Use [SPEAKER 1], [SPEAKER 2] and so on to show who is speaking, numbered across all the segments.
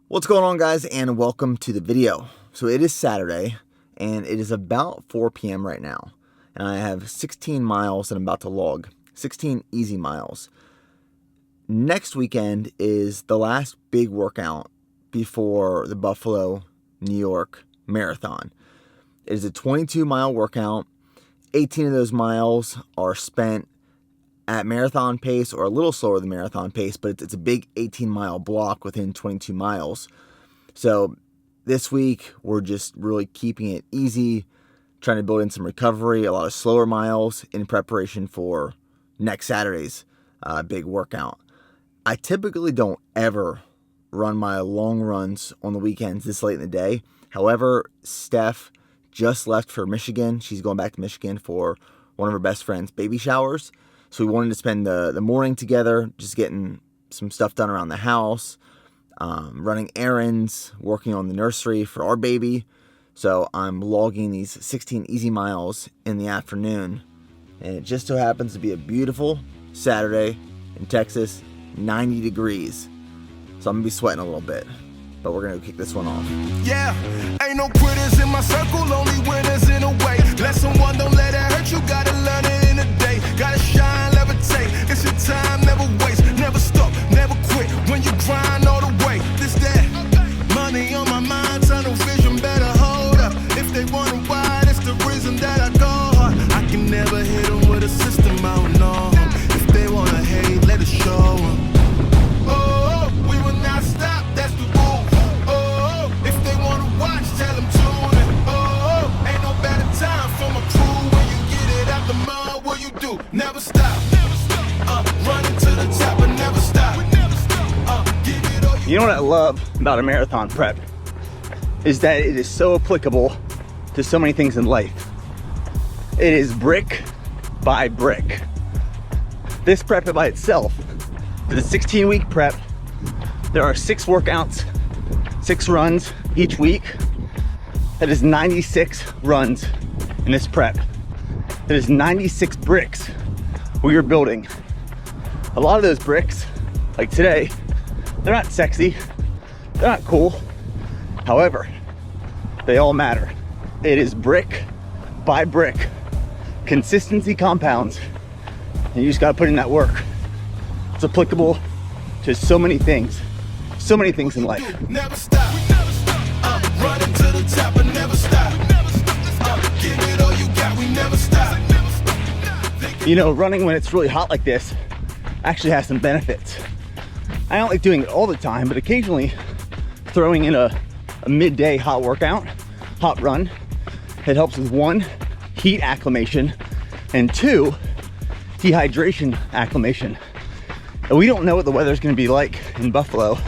[SPEAKER 1] What's going on, guys, and welcome to the video. So it is Saturday and it is about 4 p.m. right now, and I have 16 miles that I'm about to log, 16 easy miles. Next weekend is the last big workout before the Buffalo, New York marathon. It is a 22-mile workout. 18 of those miles are spent at marathon pace or a little slower than marathon pace, but it's a big 18-mile block within 22 miles. So this week, we're just really keeping it easy, trying to build in some recovery, a lot of slower miles in preparation for next Saturday's big workout. I typically don't ever run my long runs on the weekends this late in the day. However, Steph just left for Michigan. She's going back to Michigan for one of her best friend's baby showers. So we wanted to spend the morning together, just getting some stuff done around the house, running errands, working on the nursery for our baby. So I'm logging these 16 easy miles in the afternoon. And it just so happens to be a beautiful Saturday in Texas, 90 degrees. So I'm going to be sweating a little bit, but we're going to kick this one off.
[SPEAKER 2] Yeah, ain't no quitters in my circle, only winners in a way. Lesson one, don't let it hurt you, gotta learn it in a day. Gotta shine, levitate, it's your time, never waste. Never stop, never quit, when you grind all the way. This, that, money on my mind, tunnel vision, better hold up. If they wonder why, that's the reason that I go hard. I can never hit them with a system, I don't know. If they wanna hate, let it show them. Never stop, running to the top and never stop.
[SPEAKER 3] You know what I love about a marathon prep is that it is so applicable to so many things in life. It is brick by brick. This prep by itself, for the 16-week prep, there are 6 workouts, 6 runs each week. That is 96 runs in this prep. That is 96 bricks we are building. A lot of those bricks, like today, they're not sexy, they're not cool. However, they all matter. It is brick by brick. Consistency compounds, and you just gotta put in that work. It's applicable to so many things in life.
[SPEAKER 2] Never stop, running to the top and never stop. Give it all you got, we never stop.
[SPEAKER 3] You know, running when it's really hot like this actually has some benefits. I don't like doing it all the time, but occasionally throwing in a midday hot workout, hot run, it helps with 1, heat acclimation, and 2, dehydration acclimation. And we don't know what the weather's gonna be like in Buffalo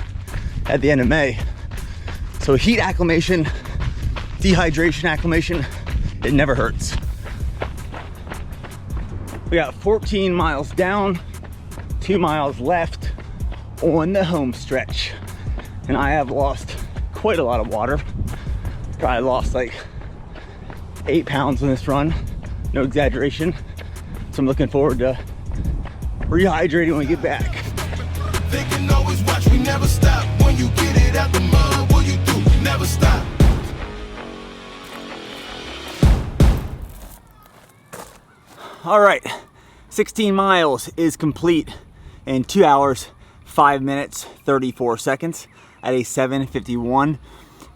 [SPEAKER 3] at the end of May. So heat acclimation, dehydration acclimation, it never hurts. We got 14 miles down, 2 miles left on the home stretch. And I have lost quite a lot of water. Probably lost like 8 pounds on this run, no exaggeration. So I'm looking forward to rehydrating when we get back.
[SPEAKER 2] They can always watch, we never stop. When you get it out the mud, what you do, never stop.
[SPEAKER 3] All right, 16 miles is complete in 2 hours, 5 minutes, 34 seconds at a 7:51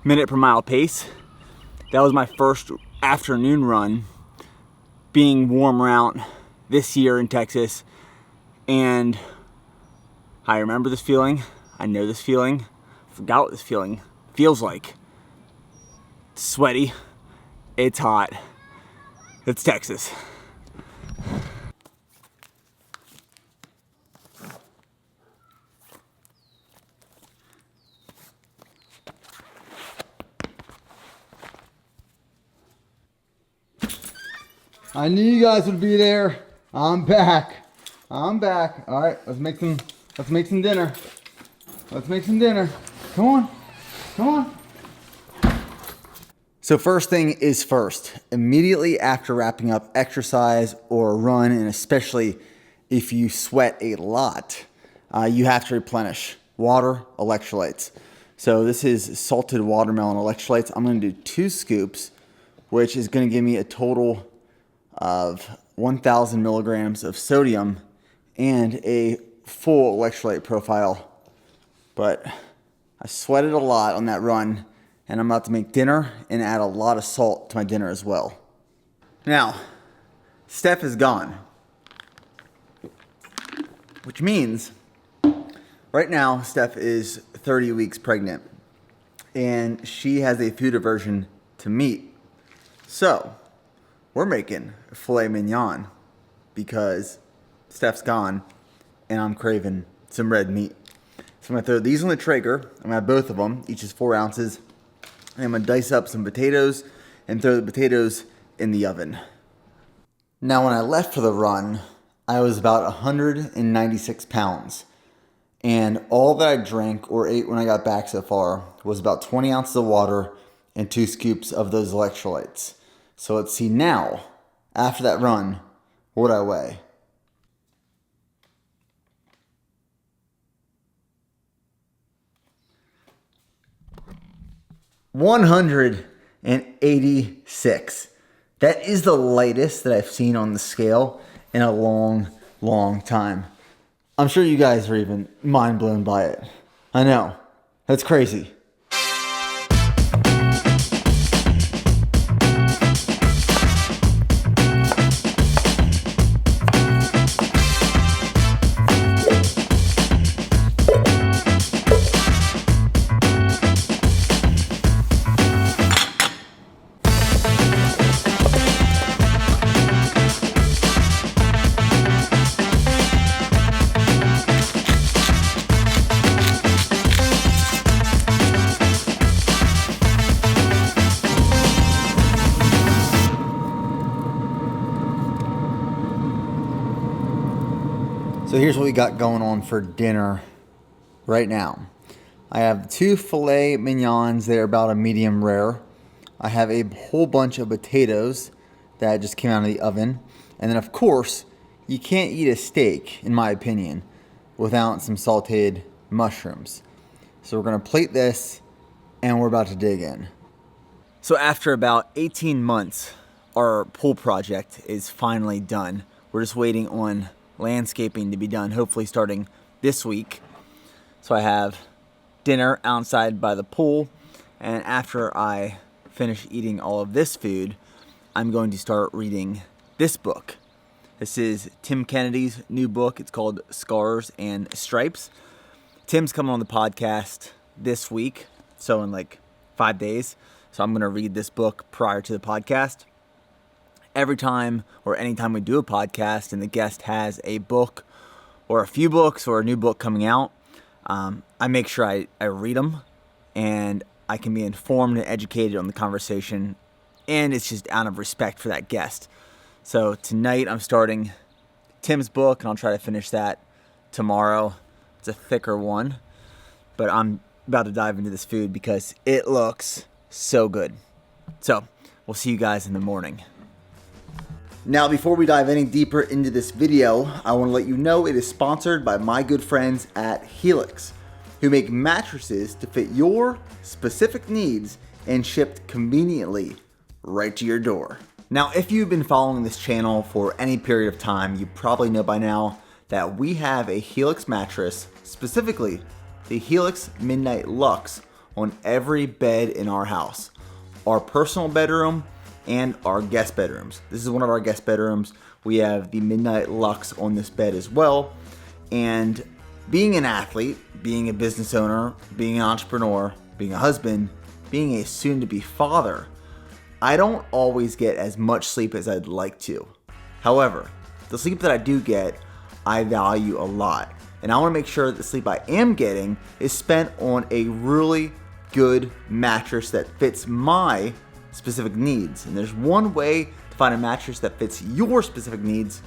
[SPEAKER 3] minute per mile pace. That was my first afternoon run being warmer out this year in Texas. And I remember this feeling, I know this feeling, I forgot what this feeling feels like. It's sweaty, it's hot, it's Texas.
[SPEAKER 4] I knew you guys would be there. I'm back. All right, let's make some dinner. Come on.
[SPEAKER 1] So first thing is first, immediately after wrapping up exercise or a run, and especially if you sweat a lot, you have to replenish water, electrolytes. So this is salted watermelon electrolytes. I'm going to do 2 scoops, which is going to give me a total of 1,000 milligrams of sodium and a full electrolyte profile. But I sweated a lot on that run, and I'm about to make dinner and add a lot of salt to my dinner as well. Now, Steph is gone, which means right now Steph is 30 weeks pregnant, and she has a food aversion to meat. So we're making filet mignon because Steph's gone and I'm craving some red meat. So I'm gonna throw these on the Traeger. I'm gonna have both of them, each is 4 ounces. And I'm gonna dice up some potatoes and throw the potatoes in the oven. Now, when I left for the run, I was about 196 pounds. And all that I drank or ate when I got back so far was about 20 ounces of water and 2 scoops of those electrolytes. So let's see now, after that run, what I weigh. 186. That is the lightest that I've seen on the scale in a long, long time. I'm sure you guys are even mind blown by it. I know. That's crazy. So here's what we got going on for dinner right now. I have 2 filet mignons. They're about a medium rare. I have a whole bunch of potatoes that just came out of the oven. And then, of course, you can't eat a steak, in my opinion, without some sauteed mushrooms. So we're going to plate this, and we're about to dig in. So after about 18 months, our pool project is finally done. We're just waiting on landscaping to be done, hopefully starting this week. So I have dinner outside by the pool, and after I finish eating all of this food, I'm going to start reading this book. This is Tim Kennedy's new book. It's called Scars and Stripes. Tim's coming on the podcast this week, so in like 5 days. So I'm going to read this book prior to the podcast. Every time or anytime we do a podcast and the guest has a book or a few books or a new book coming out, I make sure I read them and I can be informed and educated on the conversation, and it's just out of respect for that guest. So tonight I'm starting Tim's book, and I'll try to finish that tomorrow. It's a thicker one, but I'm about to dive into this food because it looks so good. So we'll see you guys in the morning. Now, before we dive any deeper into this video, I want to let you know it is sponsored by my good friends at Helix, who make mattresses to fit your specific needs and shipped conveniently right to your door. Now, if you've been following this channel for any period of time, you probably know by now that we have a Helix mattress, specifically the Helix Midnight Luxe, on every bed in our house. Our personal bedroom and our guest bedrooms. This is one of our guest bedrooms. We have the Midnight Luxe on this bed as well. And being an athlete, being a business owner, being an entrepreneur, being a husband, being a soon-to-be father, I don't always get as much sleep as I'd like to. However, the sleep that I do get, I value a lot. And I want to make sure that the sleep I am getting is spent on a really good mattress that fits my specific needs. And there's one way to find a mattress that fits your specific needs.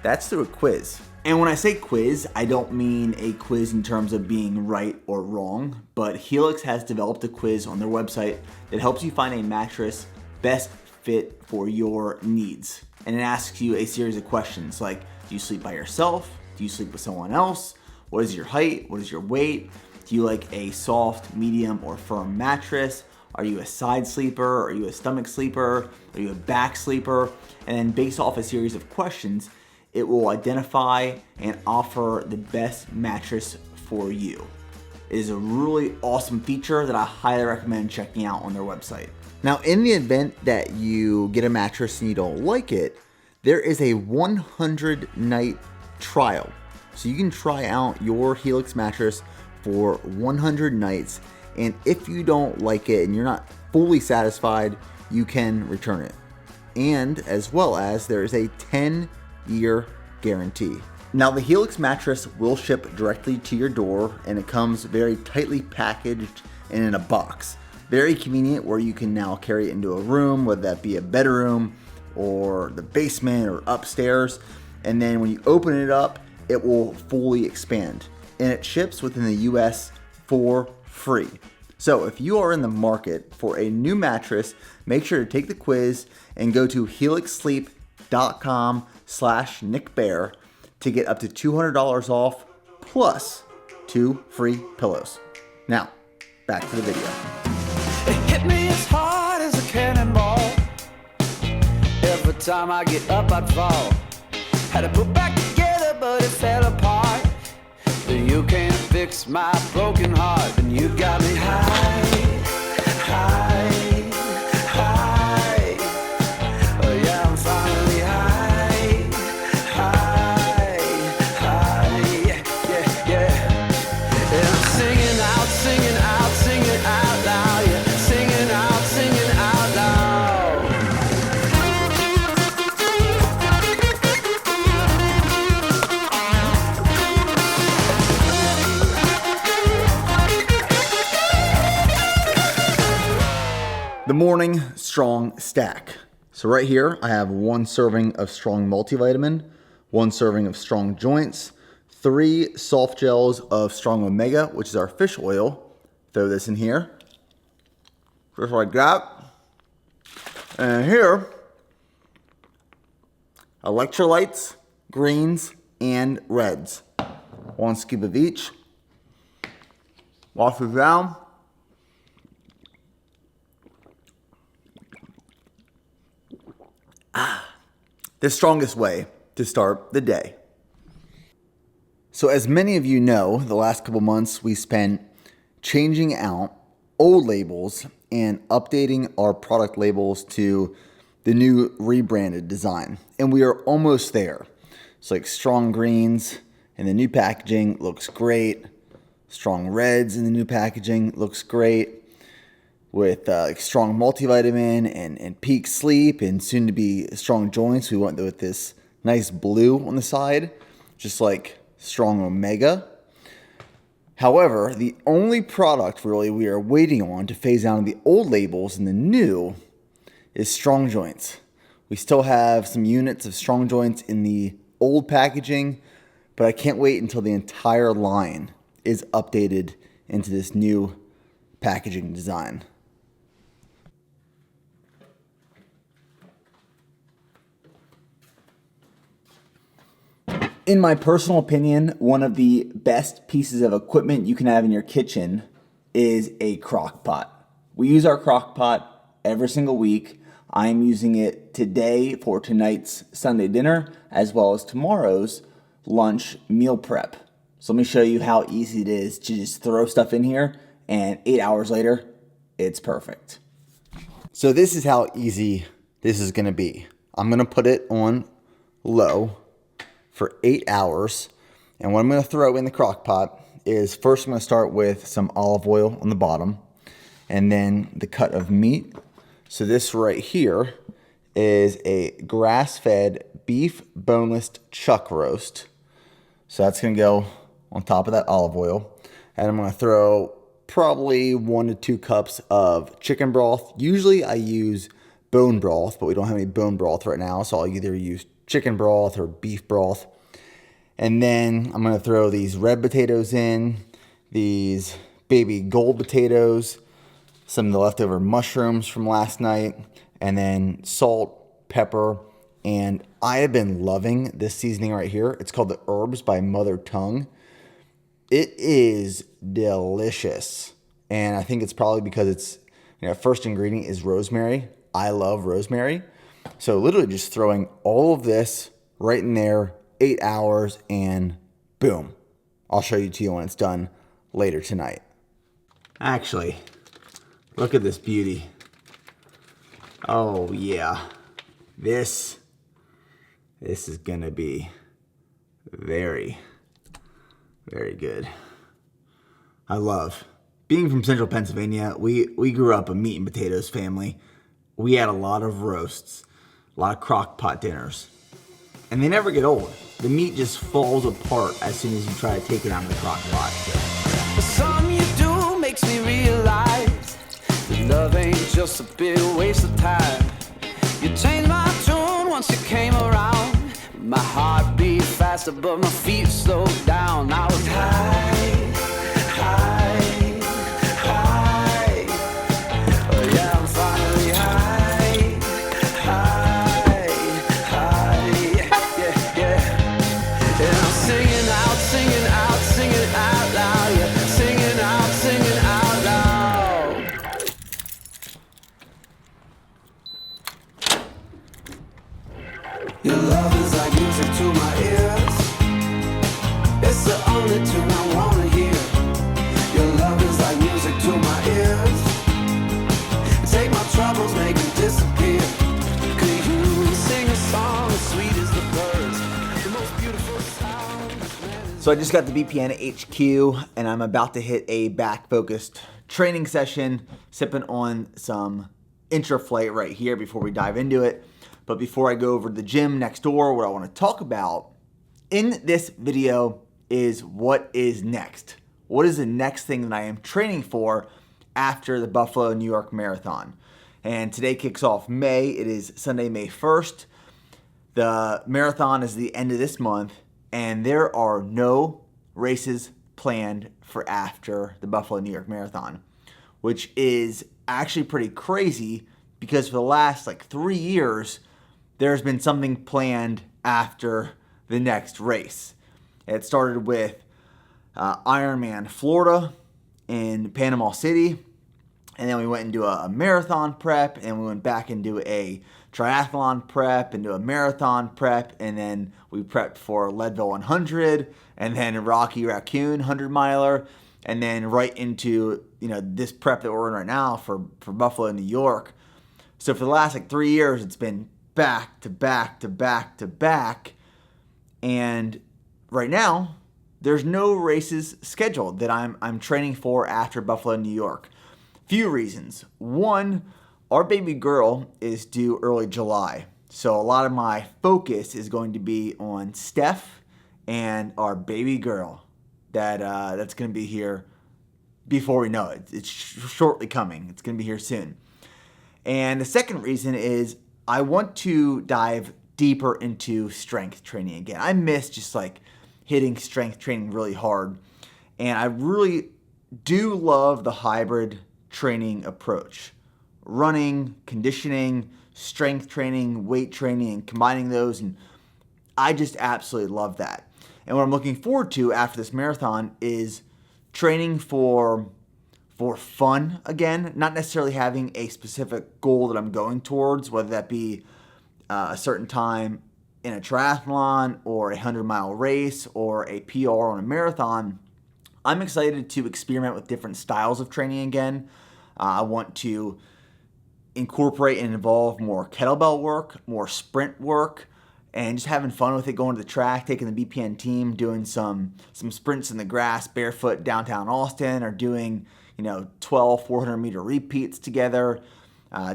[SPEAKER 1] That's through a quiz. And when I say quiz, I don't mean a quiz in terms of being right or wrong, but Helix has developed a quiz on their website that helps you find a mattress best fit for your needs. And it asks you a series of questions like, do you sleep by yourself? Do you sleep with someone else? What is your height? What is your weight? Do you like a soft, medium, or firm mattress? Are you a side sleeper? Are you a stomach sleeper? Are you a back sleeper? And then based off a series of questions, it will identify and offer the best mattress for you. It is a really awesome feature that I highly recommend checking out on their website. Now, in the event that you get a mattress and you don't like it, there is a 100-night trial. So you can try out your Helix mattress for 100 nights, and if you don't like it and you're not fully satisfied, you can return it. And as well as there is a 10-year guarantee. Now, the Helix mattress will ship directly to your door, and it comes very tightly packaged and in a box. Very convenient, where you can now carry it into a room, whether that be a bedroom or the basement or upstairs. And then when you open it up, it will fully expand. And it ships within the US for free. So if you are in the market for a new mattress, make sure to take the quiz and go to helixsleep.com/nickbear to get up to $200 off plus 2 free pillows. Now, back to the video.
[SPEAKER 5] It hit me as hard as a cannonball. Every time I get up, I'd fall. Had to put back together, but it fell apart. You can't fix my broken heart, and you got me high, high, high. Oh yeah, I'm finally high, high, high. Yeah, yeah, yeah. And I'm singing out, singing out, singing out loud. Yeah, singing out, singing out loud.
[SPEAKER 1] The morning strong stack. So right here, I have 1 serving of strong multivitamin, 1 serving of strong joints, 3 soft gels of strong omega, which is our fish oil. Throw this in here, just like that. And here, electrolytes, greens, and reds. 1 scoop of each. Wash it down. The strongest way to start the day. So as many of you know, the last couple months we spent changing out old labels and updating our product labels to the new rebranded design. And we are almost there. It's like strong greens in the new packaging looks great. Strong reds in the new packaging looks great. With strong multivitamin and peak sleep and soon to be strong joints. We went with this nice blue on the side, just like strong omega. However, the only product really we are waiting on to phase out of the old labels and the new is strong joints. We still have some units of strong joints in the old packaging, but I can't wait until the entire line is updated into this new packaging design. In my personal opinion, one of the best pieces of equipment you can have in your kitchen is a crock pot. We use our crock pot every single week. I'm using it today for tonight's Sunday dinner as well as tomorrow's lunch meal prep. So let me show you how easy it is to just throw stuff in here and 8 hours later, it's perfect. So this is how easy this is gonna be. I'm gonna put it on low for 8 hours. And what I'm gonna throw in the crock pot is first I'm gonna start with some olive oil on the bottom and then the cut of meat. So this right here is a grass-fed beef boneless chuck roast. So that's gonna go on top of that olive oil. And I'm gonna throw probably 1 to 2 cups of chicken broth. Usually I use bone broth, but we don't have any bone broth right now. So I'll either use chicken broth or beef broth. And then I'm gonna throw these red potatoes in, these baby gold potatoes, some of the leftover mushrooms from last night, and then salt, pepper, and I have been loving this seasoning right here. It's called the Herbs by Mother Tongue. It is delicious. And I think it's probably because it's, first ingredient is rosemary. I love rosemary. So literally just throwing all of this right in there, 8 hours, and boom. I'll show you to you when it's done later tonight. Actually, look at this beauty. Oh yeah. This is gonna be very, very good. I love being from central Pennsylvania. We grew up a meat and potatoes family. We had a lot of roasts, a lot of crock pot dinners, and they never get old. The meat just falls apart as soon as you try to take it out of the crock pot.
[SPEAKER 5] The song you do makes me realize that love ain't just a big waste of time. You changed my tune once you came around. My heart beat faster, but my feet slowed down. I was high, high, high. Oh yeah, I'm finally high, high, high. Yeah, yeah. And I'm singing out, singing out, singing out loud. Yeah, singing out, singing out loud. Your love is like music to my ears. It's the only tune I wanna hear. Your love is like music to my ears. Take my troubles, make them disappear. Could you sing a song as sweet as the birds? The most beautiful sound.
[SPEAKER 1] So I just got the BPN HQ, and I'm about to hit a back-focused training session, sipping on some Intraflight right here before we dive into it. But before I go over to the gym next door, what I want to talk about in this video is what is next. What is the next thing that I am training for after the Buffalo, New York Marathon? And today kicks off May. It is Sunday, May 1st. The marathon is the end of this month, and there are no races planned for after the Buffalo, New York Marathon, which is actually pretty crazy because for the last 3 years, there's been something planned after the next race. It started with Ironman Florida in Panama City, and then we went into a marathon prep, and we went back into a triathlon prep, into a marathon prep, and then we prepped for Leadville 100, and then Rocky Raccoon 100 miler, and then right into this prep that we're in right now for Buffalo, New York. So for the last 3 years, it's been back to back to back to back. And right now, there's no races scheduled that I'm training for after Buffalo, New York. Few reasons. One, our baby girl is due early July. So a lot of my focus is going to be on Steph and our baby girl that's going to be here before we know it. It's shortly coming. It's going to be here soon. And the second reason is I want to dive deeper into strength training again. I miss just hitting strength training really hard. And I really do love the hybrid training approach. Running, conditioning, strength training, weight training, and combining those. And I just absolutely love that. And what I'm looking forward to after this marathon is training for fun again, not necessarily having a specific goal that I'm going towards, whether that be a certain time in a triathlon or a 100-mile race or a PR on a marathon. I'm excited to experiment with different styles of training again. I want to incorporate and involve more kettlebell work, more sprint work, and just having fun with it, going to the track, taking the BPN team, doing some sprints in the grass barefoot downtown Austin, or doing 12 400-meter repeats together,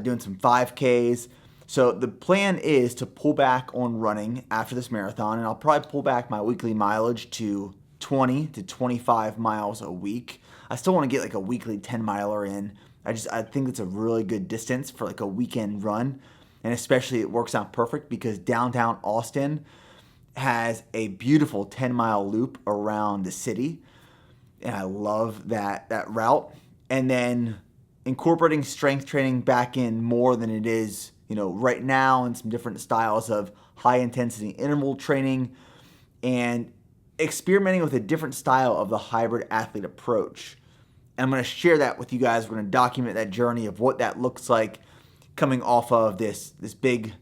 [SPEAKER 1] doing some 5Ks. So the plan is to pull back on running after this marathon, and I'll probably pull back my weekly mileage to 20 to 25 miles a week. I still want to get a weekly 10-miler in. I think it's a really good distance for a weekend run, and especially it works out perfect because downtown Austin has a beautiful 10-mile loop around the city, and I love that route. And then incorporating strength training back in more than it is, right now, and some different styles of high intensity interval training, and experimenting with a different style of the hybrid athlete approach. And I'm going to share that with you guys. We're going to document that journey of what that looks like coming off of this big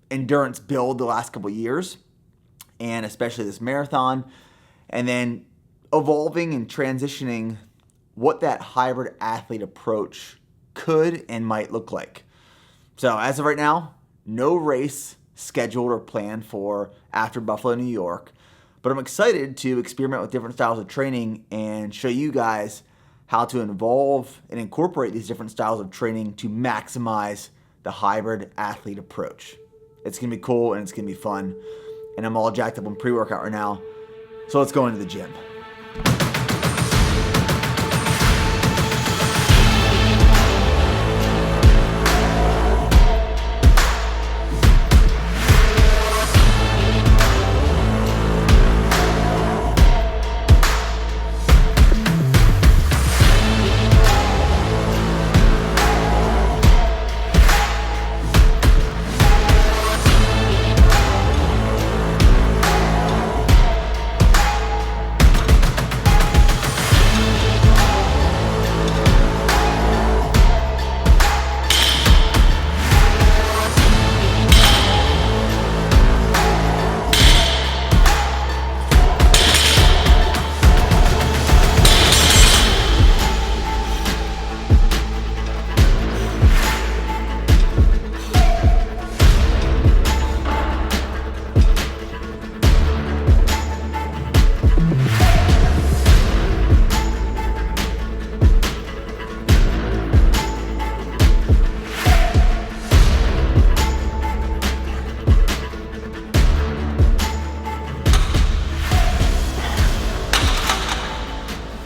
[SPEAKER 1] endurance build the last couple of years, and especially this marathon, and then evolving and transitioning what that hybrid athlete approach could and might look like. So as of right now, no race scheduled or planned for after Buffalo, New York, but I'm excited to experiment with different styles of training and show you guys how to involve and incorporate these different styles of training to maximize the hybrid athlete approach. It's gonna be cool and it's gonna be fun. And I'm all jacked up on pre-workout right now. So let's go into the gym.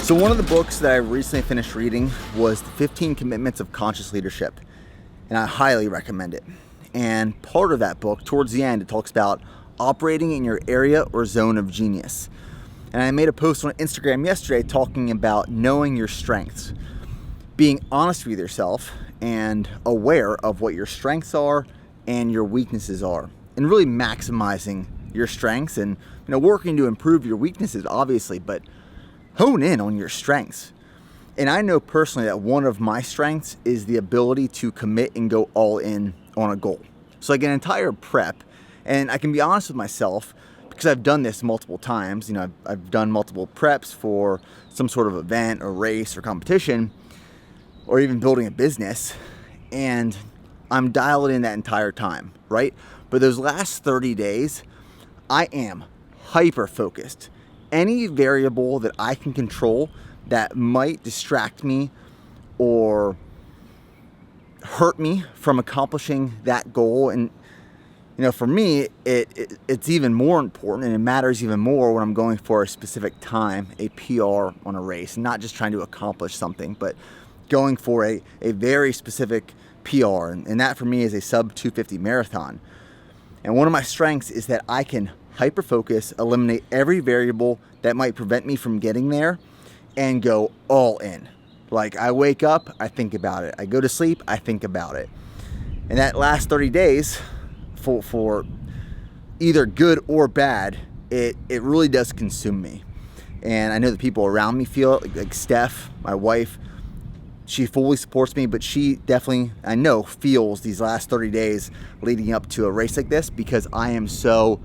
[SPEAKER 1] So one of the books that I recently finished reading was The 15 Commitments of Conscious Leadership, and I highly recommend it. And part of that book, towards the end, it talks about operating in your area or zone of genius. And I made a post on Instagram yesterday talking about knowing your strengths, being honest with yourself and aware of what your strengths are and your weaknesses are, and really maximizing your strengths and working to improve your weaknesses, obviously, but hone in on your strengths. And I know personally that one of my strengths is the ability to commit and go all in on a goal. So like an entire prep, and I can be honest with myself because I've done this multiple times. I've done multiple preps for some sort of event or race or competition, or even building a business, and I'm dialed in that entire time, right? But those last 30 days, I am hyper focused. Any variable that I can control that might distract me or hurt me from accomplishing that goal. And for me, it's even more important, and it matters even more when I'm going for a specific time, a PR on a race, not just trying to accomplish something, but going for a very specific PR. And that for me is a sub 250 marathon. And one of my strengths is that I can hyper focus, eliminate every variable that might prevent me from getting there, and go all in. Like I wake up, I think about it. I go to sleep, I think about it. And that last 30 days, for either good or bad, it really does consume me. And I know the people around me feel it, like Steph, my wife, she fully supports me, but she definitely, I know, feels these last 30 days leading up to a race like this because I am so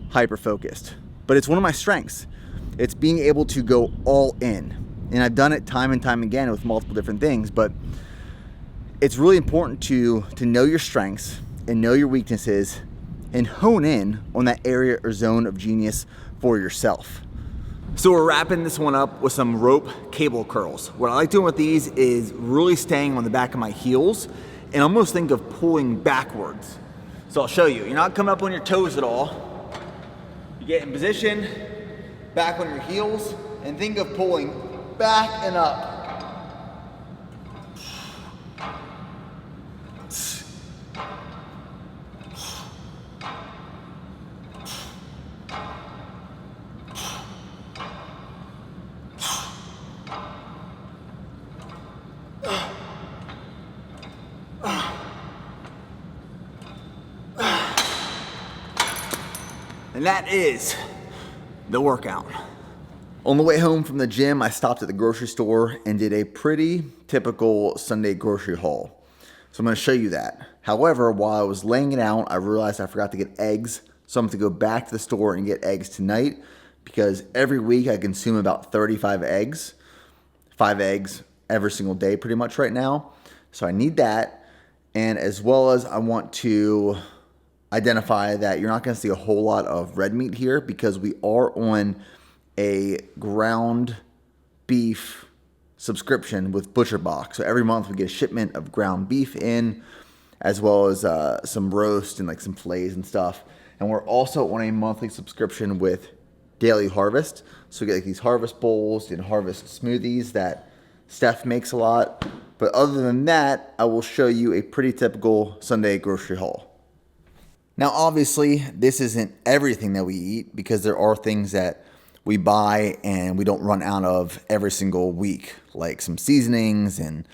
[SPEAKER 1] hyper focused. But it's one of my strengths. It's being able to go all in. And I've done it time and time again with multiple different things, but it's really important to know your strengths and know your weaknesses and hone in on that area or zone of genius for yourself. So we're wrapping this one up with some rope cable curls. What I like doing with these is really staying on the back of my heels and almost think of pulling backwards. So I'll show you. You're not coming up on your toes at all. You get in position, back on your heels, and think of pulling back and up. And that is the workout. On the way home from the gym, I stopped at the grocery store and did a pretty typical Sunday grocery haul. So I'm going to show you that. However, while I was laying it out, I realized I forgot to get eggs. So I'm going to go back to the store and get eggs tonight, because every week I consume about 35 eggs. 5 eggs every single day pretty much right now. So I need that. And as well as I want to identify that you're not going to see a whole lot of red meat here, because we are on a ground beef subscription with ButcherBox. So every month we get a shipment of ground beef in, as well as some roast and like some fillets and stuff. And we're also on a monthly subscription with Daily Harvest. So we get like these harvest bowls and harvest smoothies that Steph makes a lot. But other than that, I will show you a pretty typical Sunday grocery haul. Now, obviously, this isn't everything that we eat, because there are things that we buy and we don't run out of every single week, like some seasonings and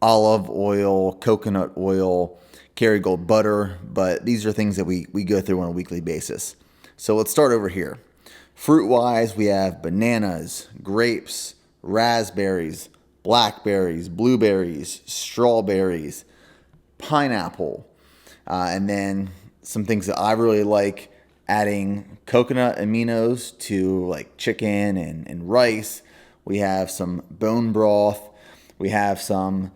[SPEAKER 1] olive oil, coconut oil, Kerrygold butter. But these are things that we go through on a weekly basis. So let's start over here. Fruit-wise, we have bananas, grapes, raspberries, blackberries, blueberries, strawberries, pineapple, and then some things that I really like, adding coconut aminos to like chicken and rice. We have some bone broth. We have some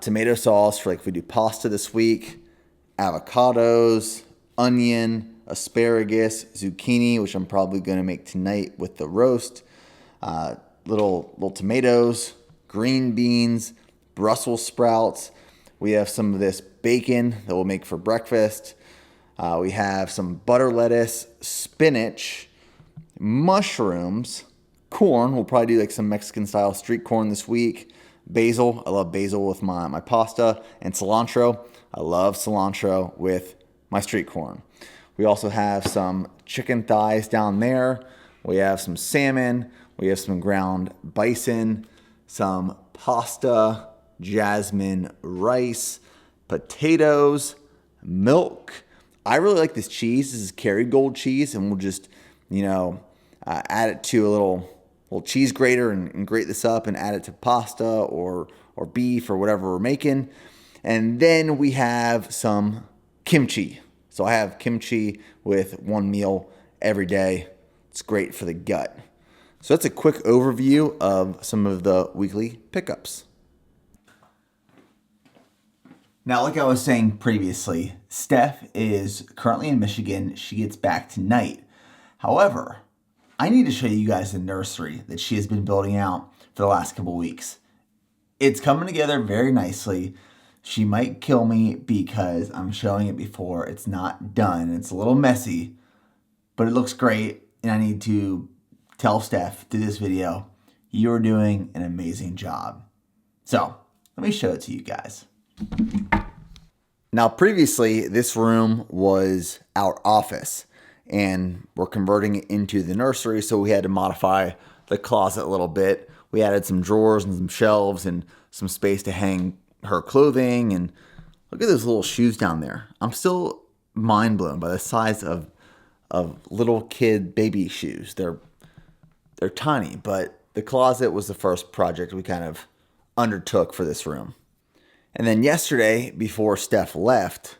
[SPEAKER 1] tomato sauce for like if we do pasta this week, avocados, onion, asparagus, zucchini, which I'm probably going to make tonight with the roast, little tomatoes, green beans, Brussels sprouts. We have some of this bacon that we'll make for breakfast. We have some butter lettuce, spinach, mushrooms, corn. We'll probably do like some Mexican style street corn this week. Basil. I love basil with my pasta. And cilantro. I love cilantro with my street corn. We also have some chicken thighs down there. We have some salmon. We have some ground bison, some pasta, jasmine rice, potatoes, milk. I really like this cheese. This is Kerrygold cheese, and we'll just, add it to a little cheese grater and grate this up and add it to pasta or beef or whatever we're making. And then we have some kimchi. So I have kimchi with one meal every day. It's great for the gut. So that's a quick overview of some of the weekly pickups. Now, like I was saying previously, Steph is currently in Michigan. She gets back tonight. However, I need to show you guys the nursery that she has been building out for the last couple weeks. It's coming together very nicely. She might kill me because I'm showing it before it's not done. It's a little messy, but it looks great. And I need to tell Steph through this video, you're doing an amazing job. So let me show it to you guys. Now, previously, this room was our office, and we're converting it into the nursery, so we had to modify the closet a little bit. We added some drawers and some shelves and some space to hang her clothing, and look at those little shoes down there. I'm still mind blown by the size of little kid baby shoes. They're tiny, but the closet was the first project we kind of undertook for this room. And then yesterday, before Steph left,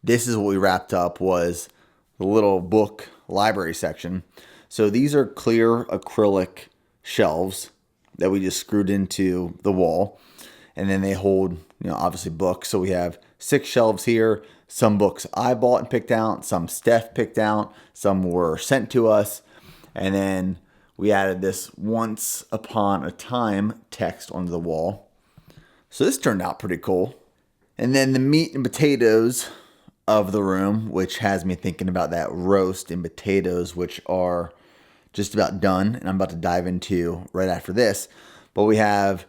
[SPEAKER 1] this is what we wrapped up, was the little book library section. So these are clear acrylic shelves that we just screwed into the wall. And then they hold, obviously books. So we have 6 shelves here. Some books I bought and picked out. Some Steph picked out. Some were sent to us. And then we added this once upon a time text onto the wall. So this turned out pretty cool. And then the meat and potatoes of the room, which has me thinking about that roast and potatoes, which are just about done, and I'm about to dive into right after this. But we have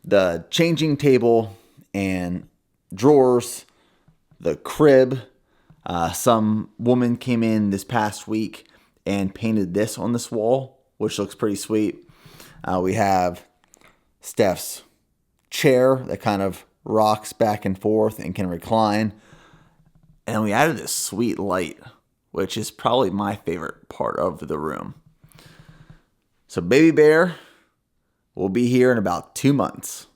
[SPEAKER 1] the changing table and drawers, the crib. Some woman came in this past week and painted this on this wall, which looks pretty sweet. We have Steph's chair that kind of rocks back and forth and can recline. And we added this sweet light, which is probably my favorite part of the room. So baby bear will be here in about 2 months.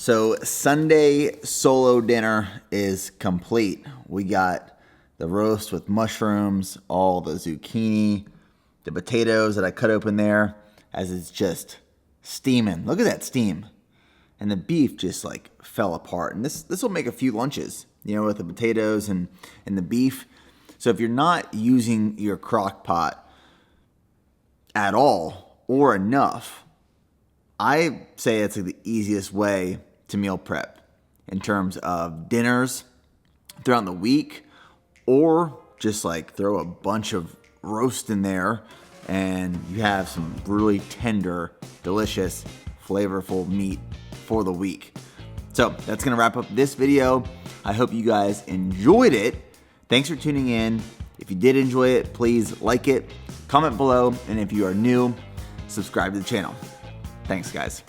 [SPEAKER 1] So Sunday solo dinner is complete. We got the roast with mushrooms, all the zucchini, the potatoes that I cut open there as it's just steaming. Look at that steam. And the beef just like fell apart. And this will make a few lunches, you know, with the potatoes and the beef. So if you're not using your crock pot at all or enough, I say it's like the easiest way to meal prep in terms of dinners throughout the week, or just like throw a bunch of roast in there and you have some really tender, delicious, flavorful meat for the week. So that's gonna wrap up this video. I hope you guys enjoyed it. Thanks for tuning in. If you did enjoy it, please like it, comment below, and if you are new, subscribe to the channel. Thanks, guys.